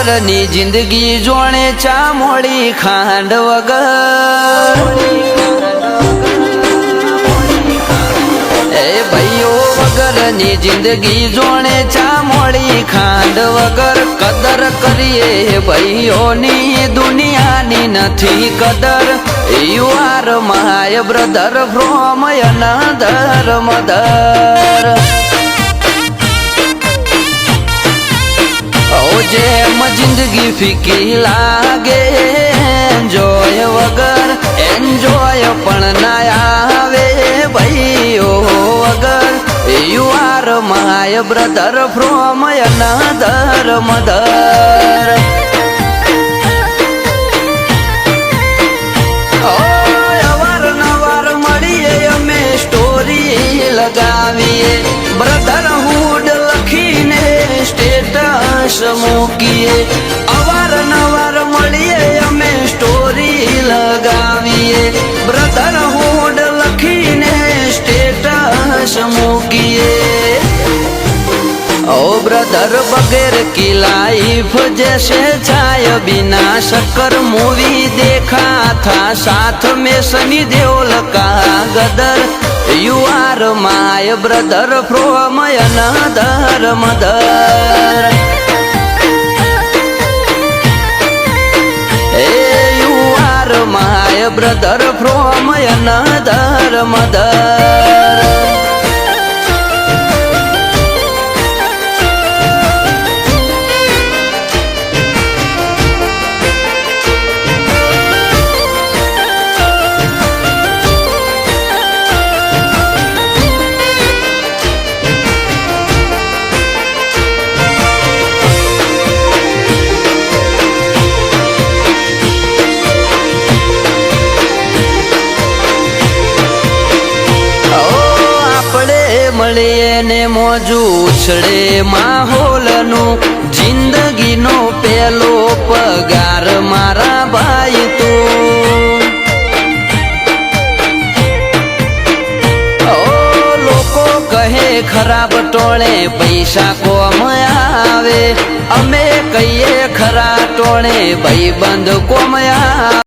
વગરની જિંદગી જોણે ચામોળી ખાંડ વગર એ ભાઈઓ વગરની જિંદગી જોણે ચામોળી ખાંડ વગર કદર કરીએ ભાઈઓની દુનિયાની નથી કદર you are my brother from another mother જેમ જિંદગી ફીકી લાગે એન્જોય વગર એન્જોય પણ ના આવે ભાઈઓ વગર you are my brother from another mother અવારનવાર મળીએ અમે સ્ટોરી લગાવીએ બ્રધરહુડ લખીને સ્ટેટસ મૂકીએ અવારનવાર મળીએ અમે સ્ટોરી લગાવીએ બ્રધરહુડ લખીને સ્ટેટસ મૂકીએ ओ ब्रदर बगैर की लाइफ जैसे चाय बिना शक्कर मूवी देखा था साथ में सनी देओल का Gadar you are my brother from another mother you are my brother from another mother મળીએ ને મોજું ઉછળે માહોલનું જિંદગીનો પેલો પગાર મારા ભાઈ તું લોકો કહે ખરાબ ટોળે પૈસા કોમ આવે અમે કહીએ ખરા ટોળે ભાઈબંધ કોમ આવે